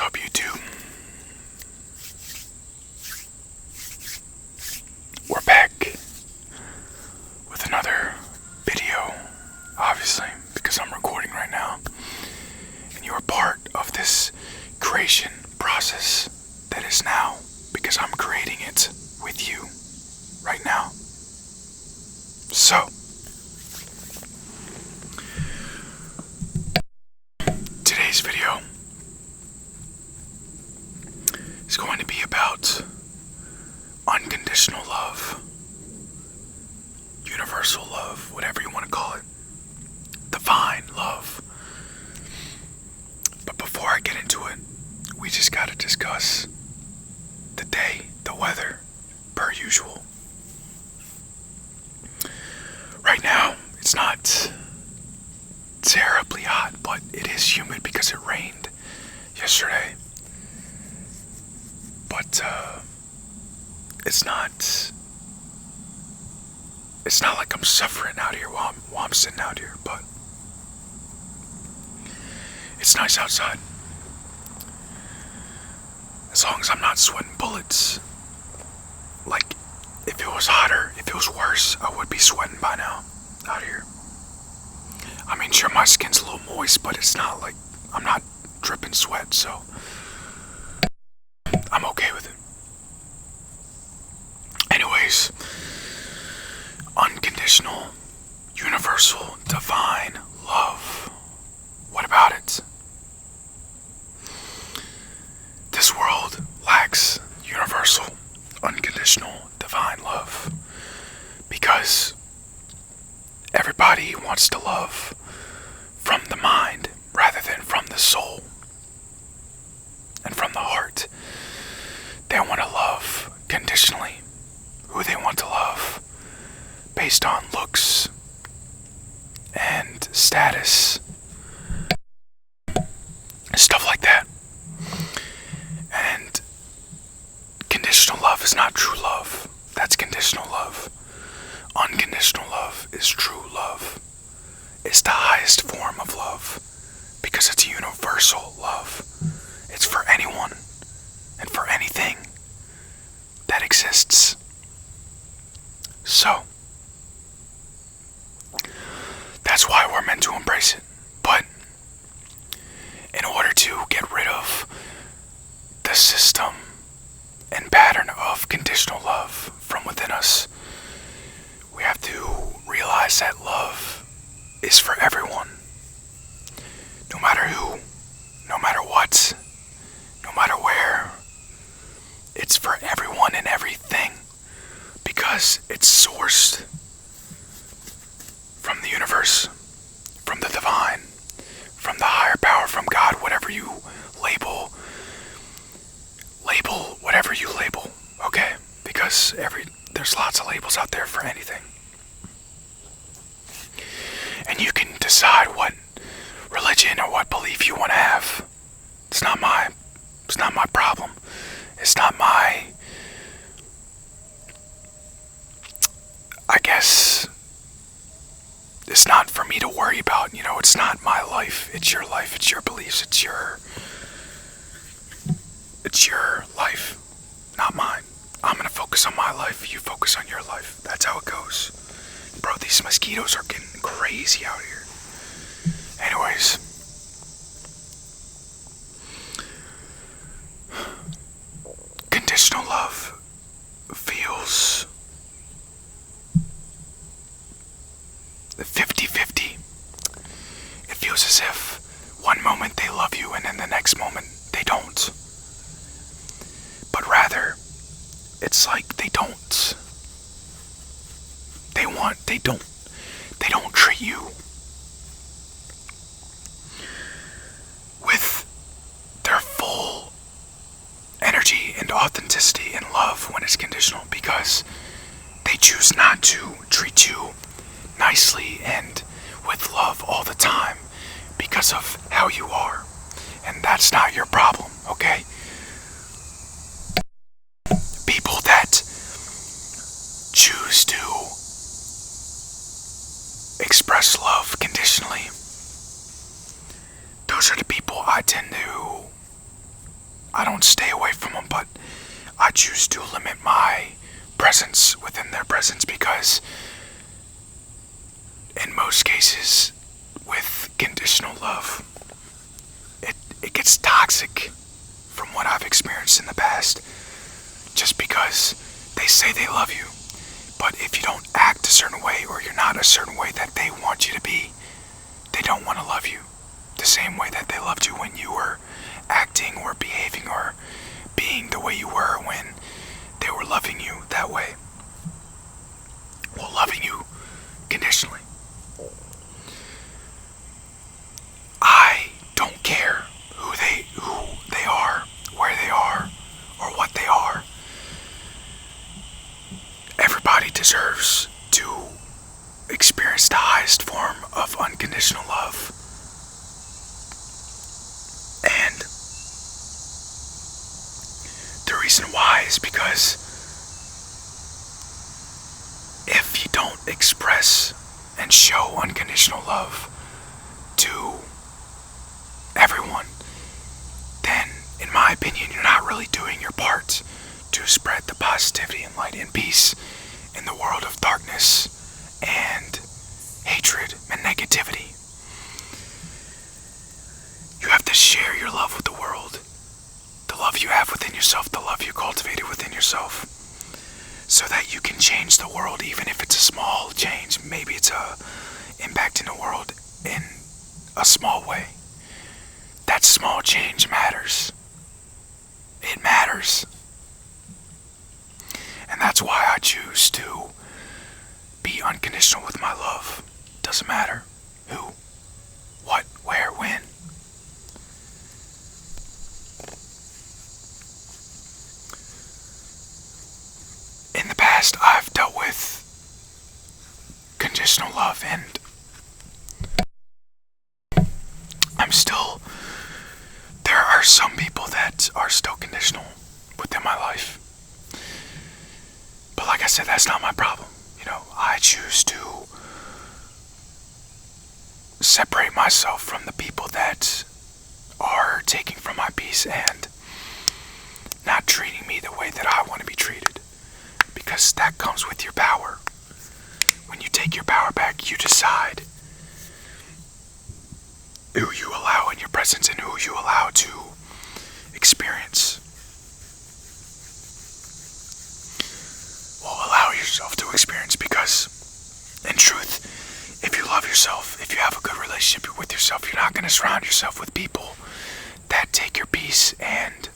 up, YouTube? We're back with another video, obviously, because I'm recording right now. And you are part of this creation process that is now, because I'm creating it with you right now. So, today's video is going to be about unconditional love, universal love, whatever you want to call it, divine love. But before I get into it, we just got to discuss the day, the weather, per usual. Right now, it's not terribly hot, but it is humid because it rained yesterday. But it's not like I'm suffering out here while I'm sitting out here, but it's nice outside. As long as I'm not sweating bullets. Like, if it was hotter, if it was worse, I would be sweating by now out here. I mean, sure, my skin's a little moist, but it's not like I'm not dripping sweat, so I'm okay with it. Anyways, unconditional, universal, divine love. What about it? This world lacks universal, unconditional, divine love because everybody wants to love from the mind rather than from the soul and from the heart. They want to love conditionally who they want to love based on looks and status, stuff like that. And conditional love is not true love. That's conditional love. Unconditional love is true love. It's the highest form of love because it's a universal love. It's for anyone and for anything that exists. So, that's why we're meant to embrace it. But in order to get rid of the system and pattern of conditional love from within us, we have to realize that love is for everyone. No matter who, no matter what, no matter where. It's for everyone and everything because it's sourced from the universe, from the divine, from the higher power, from God, whatever you label whatever you label, okay? Because there's lots of labels out there for anything. And you can decide what religion or what belief you want to have. It's not my problem. It's not my, I guess, it's not for me to worry about, it's not my life, it's your beliefs, it's your life, not mine. I'm gonna focus on my life, you focus on your life. That's how it goes. Bro, these mosquitoes are getting crazy out here. Anyways, conditional love feels 50-50. It feels as if one moment they love you and then the next moment they don't. But rather, it's like they don't treat you with their full energy and authenticity and love when it's conditional because they choose not to treat you nicely and with love all the time because of how you are. And that's not your problem, okay? People that choose to express love conditionally, those are the people I tend to I don't stay away from them, but I choose to limit my presence within their presence because in most cases with conditional love, it gets toxic from what I've experienced in the past. Just because they say they love you, but if you don't act a certain way or you're not a certain way that they want you to be, they don't want to love you the same way that they loved you when you were acting or behaving or being the way you were when they were loving you that way. Well, loving you conditionally. I don't care who they are, where they are, or what they are. Everybody deserves to experience the highest form of unconditional love. And the reason why is because if you don't express and show unconditional love to everyone, then, in my opinion, you're not really doing your part to spread the positivity and light and peace in the world of darkness and hatred and negativity. You have to share your love with the world. The love you have within yourself, the love you cultivated within yourself, so that you can change the world, even if it's a small change. Maybe it's a impact in the world in a small way. That small change matters. It matters. And that's why I choose to be unconditional with my love. Doesn't matter who, what, where, when. In the past, I've dealt with conditional love, and there are some people that are still conditional within my life. But like I said, that's not my problem. I choose to separate myself from the people that are taking from my peace and not treating me the way that I want to be treated. Because that comes with your power. When you take your power back, you decide who you allow in your presence and who you allow to experience. Well, allow yourself to experience, because in truth, if you love yourself, if you have a good relationship with yourself, you're not going to surround yourself with people that take your peace and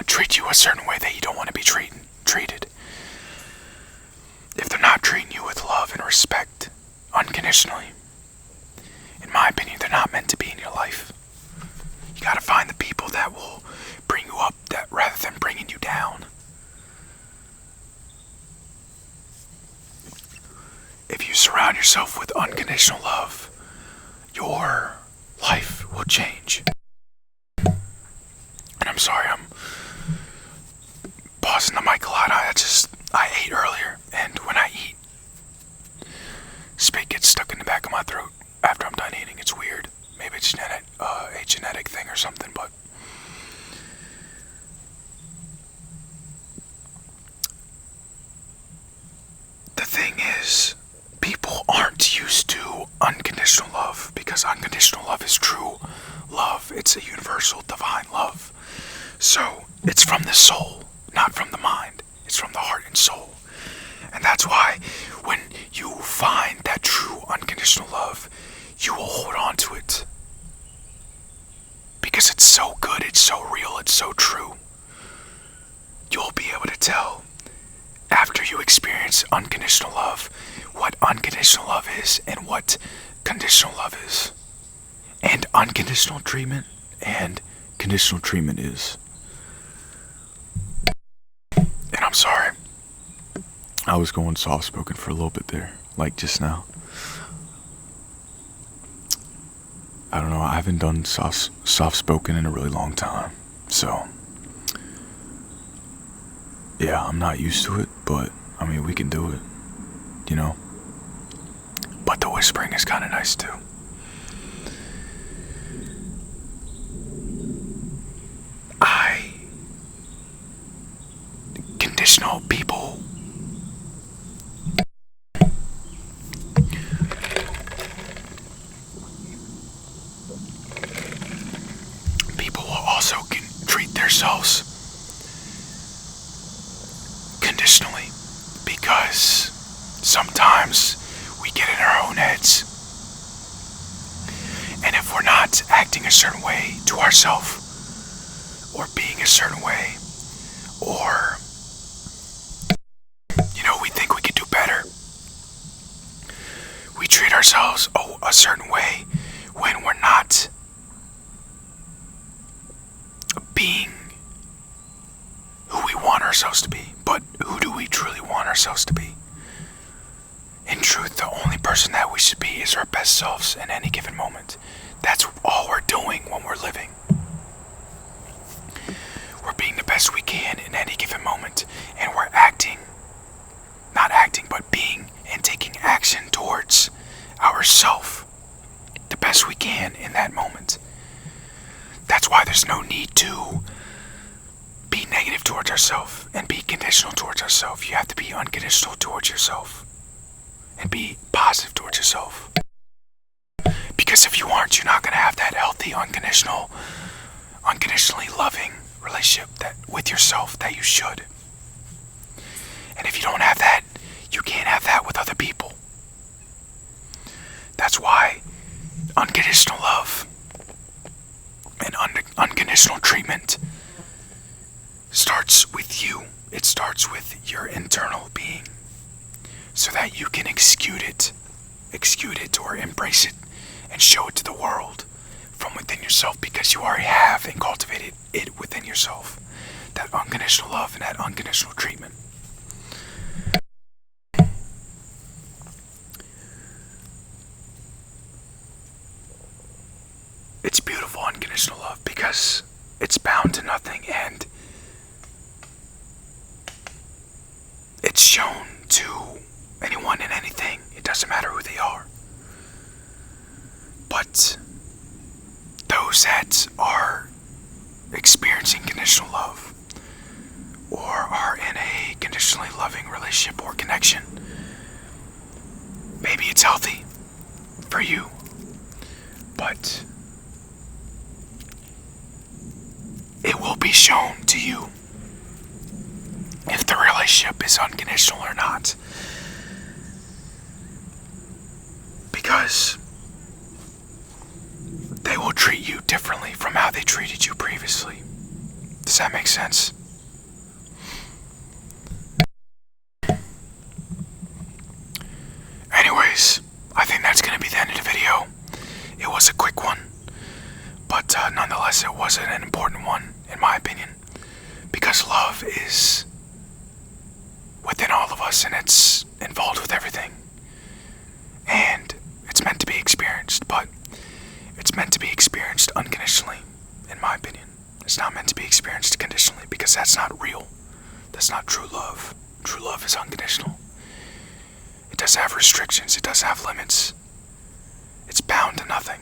treat you a certain way that you don't want to be treated. If they're not treating you with love and respect unconditionally, in my opinion, they're not meant to be in your life. You gotta find the people that will bring you up rather than bringing you down. If you surround yourself with unconditional love, your life will change. And I'm sorry, I'm pausing the mic a lot. I ate earlier, and when I eat, spit gets stuck in the back of my throat after I'm done eating. It's weird. Maybe it's a genetic thing or something, but the thing is, people aren't used to unconditional love, because unconditional love is true love. It's a universal divine love. So it's from the soul, not from the mind. It's from the heart and soul. And that's why when you find that true unconditional love, you will hold on to it. Because it's so good, it's so real, it's so true. You'll be able to tell, after you experience unconditional love, what unconditional love is and what conditional love is. And unconditional treatment and conditional treatment is. And I'm sorry, I was going soft-spoken for a little bit there, like just now. I don't know, I haven't done soft-spoken in a really long time, so yeah, I'm not used to it, but I mean, we can do it, But the whispering is kind of nice too. ourselves conditionally, because sometimes we get in our own heads, and if we're not acting a certain way to ourselves, or being a certain way, or we think we could do better, we treat ourselves a certain way when we're not being who we want ourselves to be. But who do we truly want ourselves to be? In truth, the only person that we should be is our best selves in any given moment. That's all we're doing when we're living. We're being the best we can in any given moment, and we're but being and taking action towards ourself the best we can in that moment. That's why there's no need to be negative towards ourselves and be conditional towards ourselves. You have to be unconditional towards yourself and be positive towards yourself. Because if you aren't, you're not going to have that healthy, unconditionally loving relationship with yourself that you should. And if you don't have that, you can't have that with other people. That's why unconditional love and unconditional treatment starts with you. It starts with your internal being, so that you can execute it or embrace it and show it to the world from within yourself, because you already have and cultivated it within yourself. That unconditional love and that unconditional treatment. It's beautiful, unconditional love, because it's bound to nothing, and it's shown to anyone and anything. It doesn't matter who they are. But those that are experiencing conditional love, or are in a conditionally loving relationship or connection, maybe it's healthy for you, but it will be shown to you if the relationship is unconditional or not. Because they will treat you differently from how they treated you previously. Does that make sense? Anyways, I think that's going to be the end of the video. It was a quick one, but nonetheless it was an important one, in my opinion, because love is within all of us, and it's involved with everything, and it's meant to be experienced, but it's meant to be experienced unconditionally, in my opinion. It's not meant to be experienced conditionally, because that's not real. That's not true love. True love is unconditional. It doesn't have restrictions. It doesn't have limits. It's bound to nothing.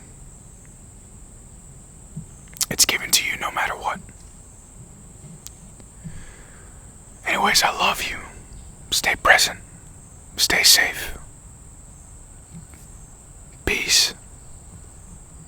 It's given to you no matter what. Anyways, I love you. Stay present. Stay safe.